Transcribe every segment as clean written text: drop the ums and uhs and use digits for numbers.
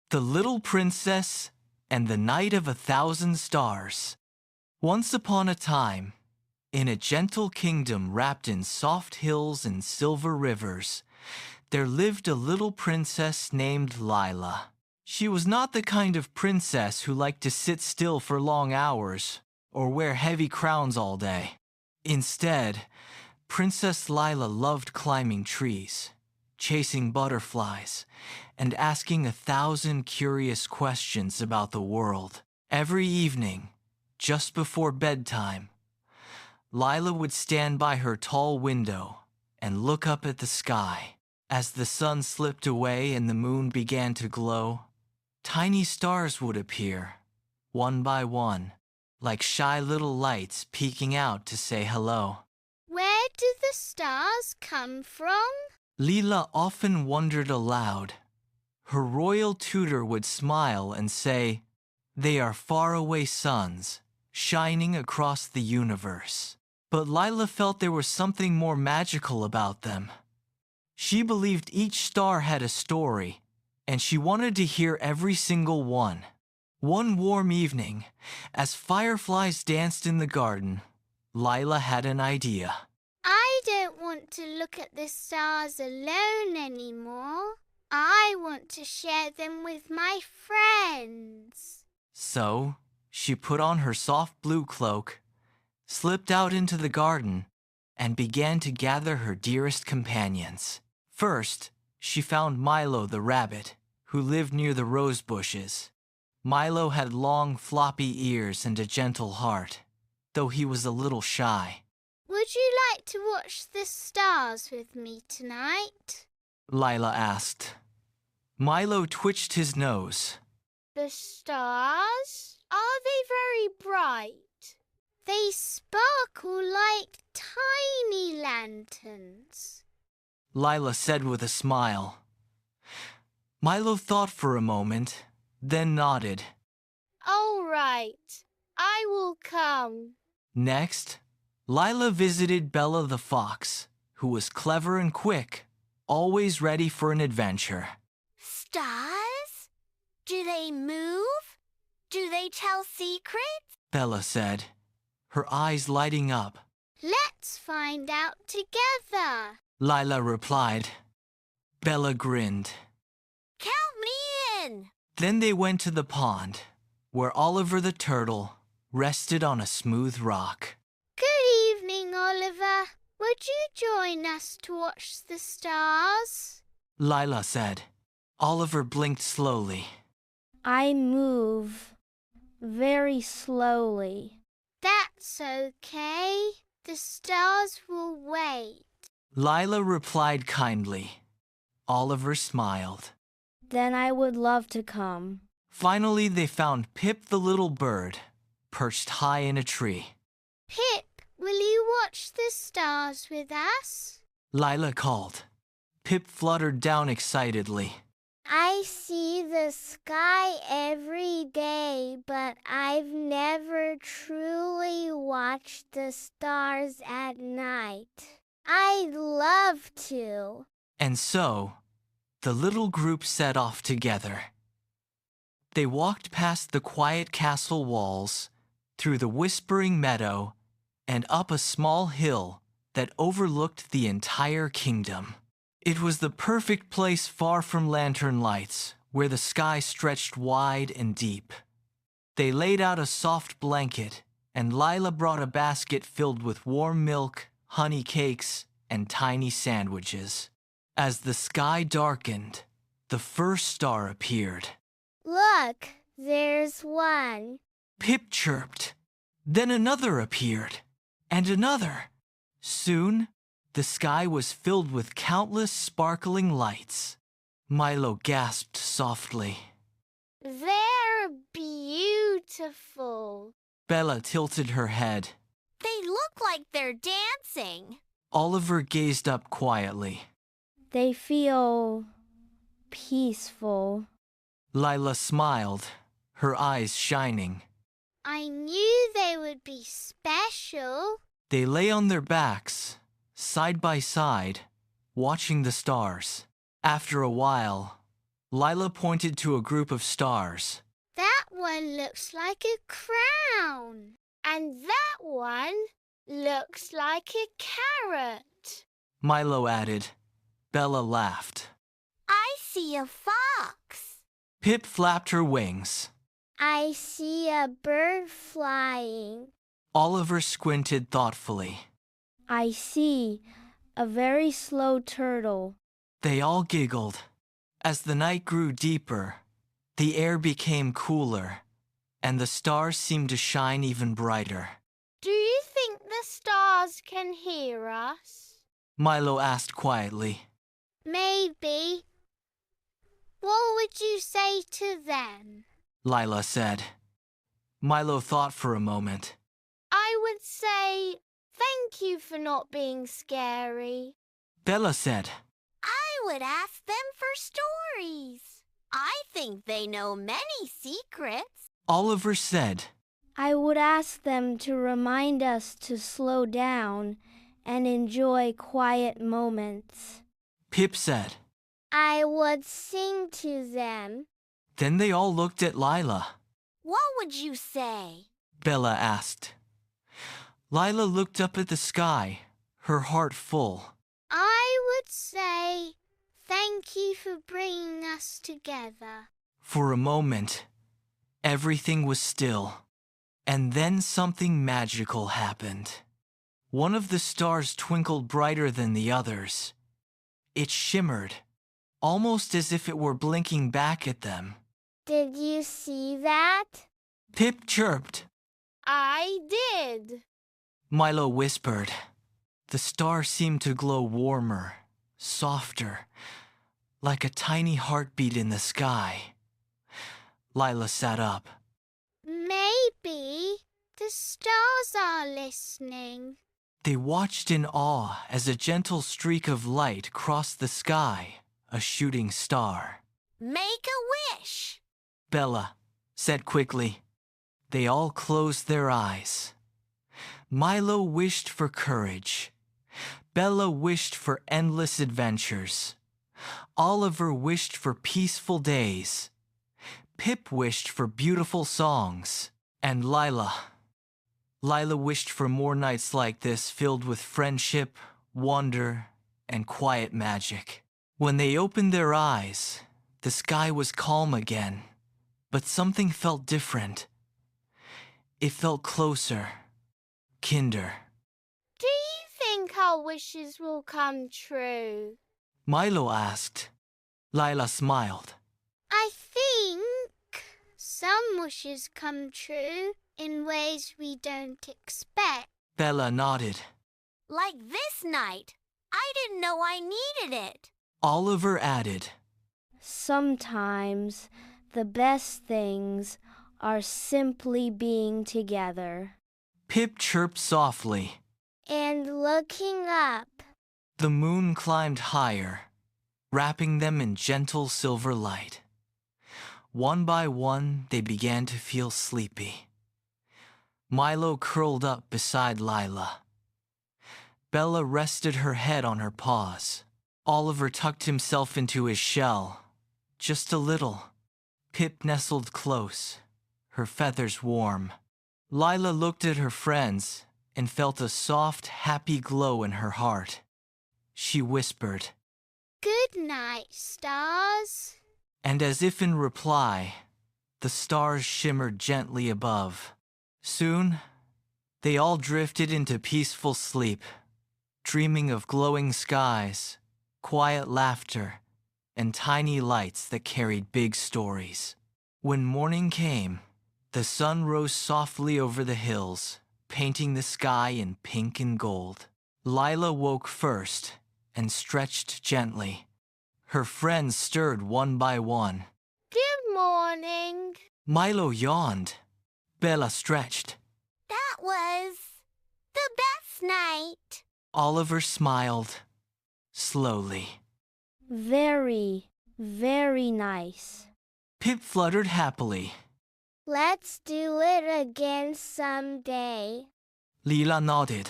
The Little Princess and the Night of 1,000 Stars. Once upon a time, in a gentle kingdom wrapped in soft hills and silver rivers, there lived a little princess named Lila. She was not the kind of princess who liked to sit still for long hours or wear heavy crowns all day. Instead, Princess Lila loved climbing trees, chasing butterflies, and asking 1,000 curious questions about the world. Every evening, just before bedtime, Lila would stand by her tall window and look up at the sky. As the sun slipped away and the moon began to glow, tiny stars would appear, one by one, like shy little lights peeking out to say hello. Where do the stars come from? Lila often wondered aloud. Her royal tutor would smile and say, "They are faraway suns, shining across the universe." But Lila felt there was something more magical about them. She believed each star had a story, and she wanted to hear every single one. One warm evening, as fireflies danced in the garden, Lila had an idea. I don't want to look at the stars alone anymore. I want to share them with my friends. So, she put on her soft blue cloak, slipped out into the garden, and began to gather her dearest companions. First, she found Milo the rabbit, who lived near the rose bushes. Milo had long, floppy ears and a gentle heart, though he was a little shy. Would you like to watch the stars with me tonight? Lila asked. Milo twitched his nose. The stars? Are they very bright? They sparkle like tiny lanterns, Lila said with a smile. Milo thought for a moment, then nodded. All right, I will come. Next, Lila visited Bella the fox, who was clever and quick, always ready for an adventure. Stars? Do they move? Do they tell secrets? Bella said, her eyes lighting up. Let's find out together. Lila replied. Bella grinned. Count me in. Then they went to the pond, where Oliver the turtle rested on a smooth rock. Good evening, Oliver. Would you join us to watch the stars? Lila said. Oliver blinked slowly. I move very slowly. That's okay. The stars will wait. Lila replied kindly. Oliver smiled. Then I would love to come. Finally, they found Pip the little bird, perched high in a tree. Pip, will you watch the stars with us? Lila called. Pip fluttered down excitedly. I see the sky every day, but I've never truly watched the stars at night. I'd love to. And so, the little group set off together. They walked past the quiet castle walls, through the whispering meadow, and up a small hill that overlooked the entire kingdom. It was the perfect place far from lantern lights, where the sky stretched wide and deep. They laid out a soft blanket, and Lila brought a basket filled with warm milk, honey cakes, and tiny sandwiches. As the sky darkened, the first star appeared. Look, there's one. Pip chirped. Then another appeared, and another. Soon, the sky was filled with countless sparkling lights. Milo gasped softly. They're beautiful. Bella tilted her head. They look like they're dancing. Oliver gazed up quietly. They feel peaceful. Lila smiled, her eyes shining. I knew they would be special. They lay on their backs, side by side, watching the stars. After a while, Lila pointed to a group of stars. That one looks like a crown. And that one looks like a carrot. Milo added. Bella laughed. I see a fox. Pip flapped her wings. I see a bird flying. Oliver squinted thoughtfully. I see a very slow turtle. They all giggled. As the night grew deeper, the air became cooler, and the stars seemed to shine even brighter. Do you think the stars can hear us? Milo asked quietly. Maybe. What would you say to them? Lila said. Milo thought for a moment. I would say, thank you for not being scary. Bella said. I would ask them for stories. I think they know many secrets. Oliver said. I would ask them to remind us to slow down and enjoy quiet moments. Pip said. I would sing to them. Then they all looked at Lila. What would you say? Bella asked. Lila looked up at the sky, her heart full. I would say, thank you for bringing us together. For a moment, everything was still. And then something magical happened. One of the stars twinkled brighter than the others. It shimmered, almost as if it were blinking back at them. Did you see that? Pip chirped. I did. Milo whispered. The star seemed to glow warmer, softer, like a tiny heartbeat in the sky. Lila sat up. Maybe the stars are listening. They watched in awe as a gentle streak of light crossed the sky, a shooting star. Make a wish. Bella said quickly. They all closed their eyes. Milo wished for courage. Bella wished for endless adventures. Oliver wished for peaceful days. Pip wished for beautiful songs. And Lila wished for more nights like this filled with friendship, wonder, and quiet magic. When they opened their eyes, the sky was calm again, but something felt different. It felt closer, kinder. Do you think our wishes will come true? Milo asked. Lila smiled. I think some wishes come true in ways we don't expect. Bella nodded. Like this night. I didn't know I needed it. Oliver added. Sometimes the best things are simply being together. Pip chirped softly. And looking up. The moon climbed higher, wrapping them in gentle silver light. One by one, they began to feel sleepy. Milo curled up beside Lila. Bella rested her head on her paws. Oliver tucked himself into his shell, just a little. Pip nestled close, her feathers warm. Lila looked at her friends and felt a soft, happy glow in her heart. She whispered, Good night, stars. and as if in reply, the stars shimmered gently above. Soon, they all drifted into peaceful sleep, dreaming of glowing skies, quiet laughter, and tiny lights that carried big stories. When morning came, the sun rose softly over the hills, painting the sky in pink and gold. Lila woke first and stretched gently. Her friends stirred one by one. Good morning. Milo yawned. Bella stretched. That was the best night. Oliver smiled, slowly. Very, very nice. Pip fluttered happily. Let's do it again someday. Lila nodded.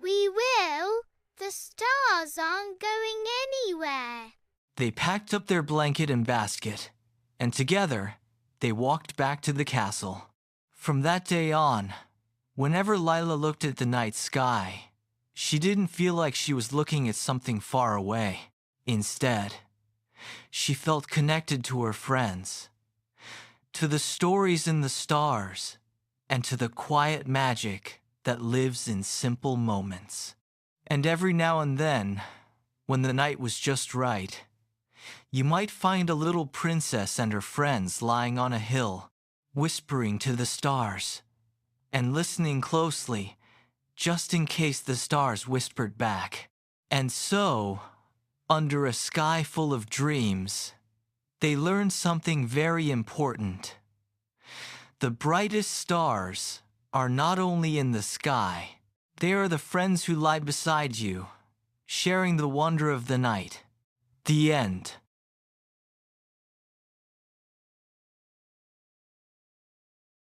We will. The stars aren't going anywhere. They packed up their blanket and basket, and together they walked back to the castle. From that day on, whenever Lila looked at the night sky, she didn't feel like she was looking at something far away. Instead, she felt connected to her friends, to the stories in the stars, and to the quiet magic that lives in simple moments. And every now and then, when the night was just right, you might find a little princess and her friends lying on a hill, whispering to the stars, and listening closely, just in case the stars whispered back. And so, under a sky full of dreams, they learned something very important. The brightest stars are not only in the sky, they are the friends who lie beside you, sharing the wonder of the night. The end.